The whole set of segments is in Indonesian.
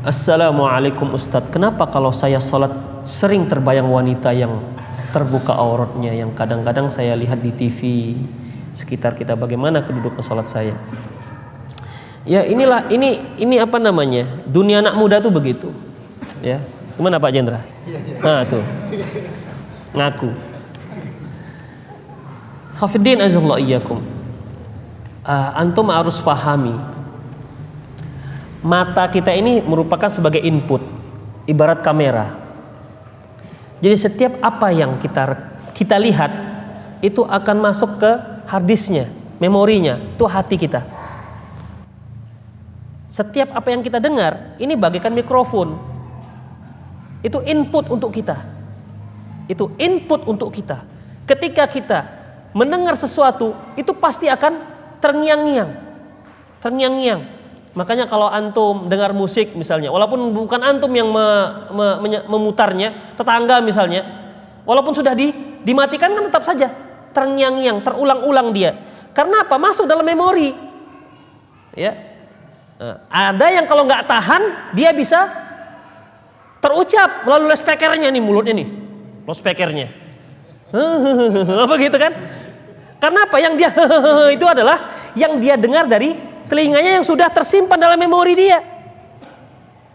Assalamualaikum Ustadz, kenapa kalau saya sholat sering terbayang wanita yang terbuka auratnya, yang kadang-kadang saya lihat di TV sekitar kita, bagaimana kedudukan sholat saya? Ya inilah, ini apa namanya, dunia anak muda tuh begitu ya. Gimana Pak Jendra? Nah tuh ngaku. Khafidin azallahu iyyakum. Antum harus pahami, mata kita ini merupakan sebagai input, ibarat kamera. Jadi setiap apa yang kita lihat itu akan masuk ke harddisknya, memorinya, itu hati kita. Setiap apa yang kita dengar ini bagaikan mikrofon. Itu input untuk kita. Itu input untuk kita. Ketika kita mendengar sesuatu, itu pasti akan terngiang-ngiang. Terngiang-ngiang. Makanya kalau antum dengar musik misalnya, walaupun bukan antum yang memutarnya, tetangga misalnya, walaupun sudah dimatikan kan tetap saja terngiang-ngiang, terulang-ulang dia. Karena apa? Masuk dalam memori. Ya. Ada yang kalau nggak tahan, dia bisa terucap melalui loudspeakernya nih, mulutnya nih, loudspeakernya. Apa gitu kan? Karena apa? Yang dia itu adalah yang dia dengar dari telinganya yang sudah tersimpan dalam memori dia.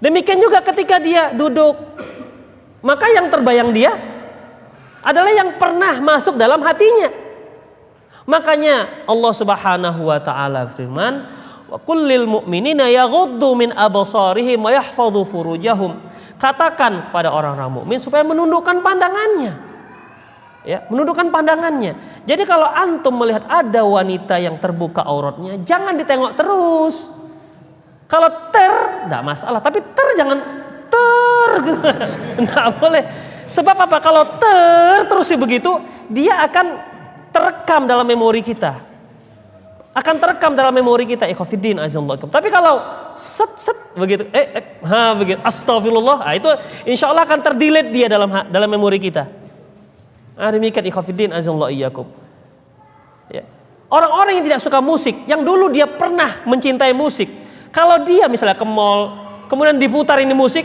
Demikian juga ketika dia duduk, maka yang terbayang dia adalah yang pernah masuk dalam hatinya. Makanya Allah Subhanahu wa taala firman, wa kullil mu'minina yaghuddu min absarihim wa yahfadhu furujahum. Katakan kepada orang-orang mukmin supaya menundukkan pandangannya. Ya, menundukkan pandangannya. Jadi kalau antum melihat ada wanita yang terbuka auratnya, jangan ditengok terus. Kalau enggak masalah, tapi jangan enggak boleh. Sebab apa? Kalau terus begitu, dia akan terekam dalam memori kita. Akan terekam dalam memori kita. Ikhwatiddin azallahu. Tapi kalau set begitu, begitu, astagfirullah, itu insya Allah akan terdelete dia dalam memori kita. Demikian ikhwatiddin azallahu iyyakum. Ya. Orang-orang yang tidak suka musik, yang dulu dia pernah mencintai musik, kalau dia misalnya ke mall, kemudian diputar ini musik,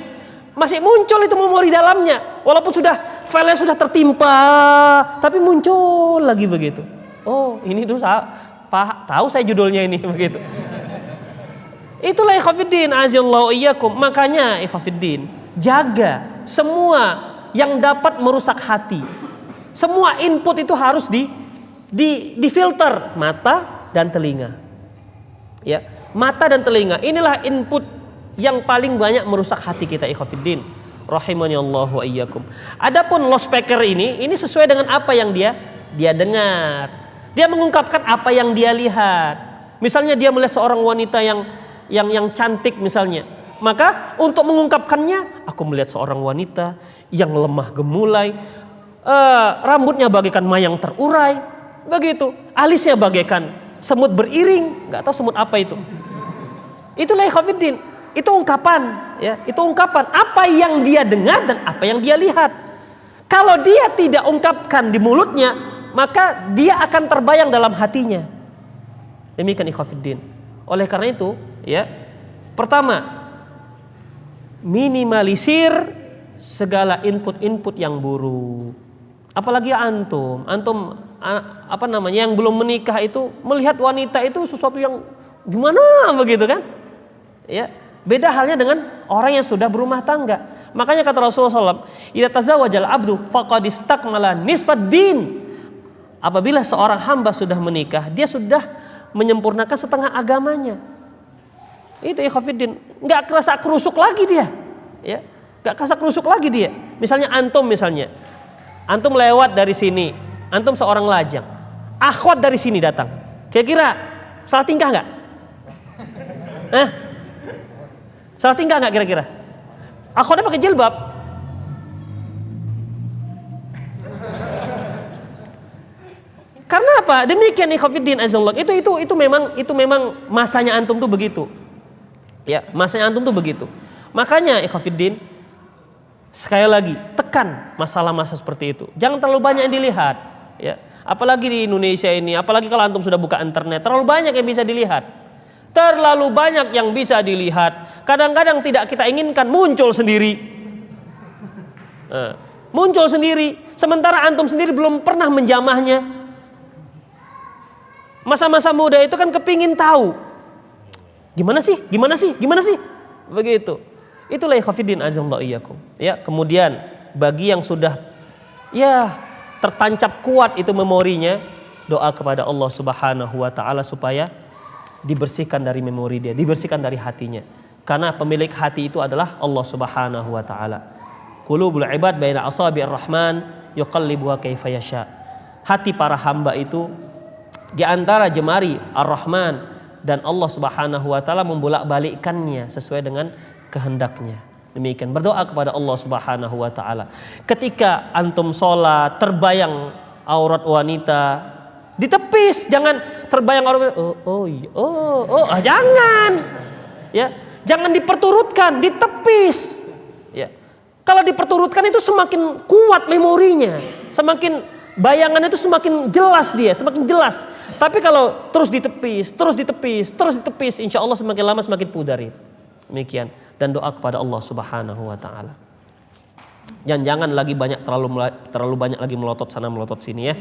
masih muncul itu memori dalamnya, walaupun filenya sudah tertimpa, tapi muncul lagi begitu. Oh, ini tuh tahu saya judulnya ini begitu. Itulah ikhwatiddin azallahu iyyakum. Makanya ikhwatiddin, jaga semua yang dapat merusak hati. Semua input itu harus difilter, mata dan telinga. Ya, mata dan telinga. Inilah input yang paling banyak merusak hati kita, ikhwatiddin rahimani Allah wa iyyakum. Adapun loudspeaker ini sesuai dengan apa yang dia dengar. Dia mengungkapkan apa yang dia lihat. Misalnya dia melihat seorang wanita yang cantik misalnya. Maka untuk mengungkapkannya, aku melihat seorang wanita yang lemah gemulai, rambutnya bagaikan mayang terurai, begitu, alisnya bagaikan semut beriring, nggak tahu semut apa itu. Itulah ikhwatiddin, itu ungkapan, ya, itu ungkapan apa yang dia dengar dan apa yang dia lihat. Kalau dia tidak ungkapkan di mulutnya, maka dia akan terbayang dalam hatinya. Demikian ikhwatiddin. Oleh karena itu, ya, pertama, minimalisir segala input-input yang buruk. Apalagi antum apa namanya, yang belum menikah itu melihat wanita itu sesuatu yang gimana begitu kan? Ya, beda halnya dengan orang yang sudah berumah tangga. Makanya kata Rasulullah SAW, idza tazawwajal abdu faqad istakmala nisfad din. Apabila seorang hamba sudah menikah, dia sudah menyempurnakan setengah agamanya. Itu ikhwatiddin, enggak kerasa kerusuk lagi dia. Ya, enggak kerasa kerusuk lagi dia. Misalnya antum lewat dari sini, antum seorang lajang, akhwat dari sini datang, kira-kira salah tingkah nggak? Salah tingkah nggak kira-kira? Akhwatnya pakai jilbab, karena apa? Demikian ikhwatiddin azallahu. Itu memang masanya antum tuh begitu, ya, masanya antum tuh begitu. Makanya ikhwatiddin, sekali lagi tekan masalah-masalah seperti itu. Jangan terlalu banyak yang dilihat, ya. Apalagi di Indonesia ini, apalagi kalau antum sudah buka internet, terlalu banyak yang bisa dilihat. Terlalu banyak yang bisa dilihat. Kadang-kadang tidak kita inginkan muncul sendiri. Muncul sendiri. Sementara antum sendiri belum pernah menjamahnya. Masa-masa muda itu kan kepingin tahu. Gimana sih? Begitu. Itulah ikhwatiddin azallahu iyyakum. Ya, kemudian bagi yang sudah tertancap kuat itu memorinya, doa kepada Allah Subhanahu wa taala supaya dibersihkan dari memori dia, dibersihkan dari hatinya. Karena pemilik hati itu adalah Allah Subhanahu wa taala. Qulubul ibad baina asabi'ir rahman yuqallibuha kaifa yasha. Hati para hamba itu di antara jemari Ar-Rahman, dan Allah Subhanahu wa taala membolak-balikkannya sesuai dengan kehendaknya. Demikian berdoa kepada Allah Subhanahu wa taala. Ketika antum sholat terbayang aurat wanita, ditepis, jangan terbayang aurat. Jangan. Ya, jangan diperturutkan, ditepis. Ya. Kalau diperturutkan itu semakin kuat memorinya, semakin bayangan itu semakin jelas dia, semakin jelas. Tapi kalau terus ditepis, insya Allah semakin lama semakin pudar itu. Demikian. Dan doa kepada Allah Subhanahu wa taala. Jangan lagi terlalu banyak lagi melotot sana melotot sini ya.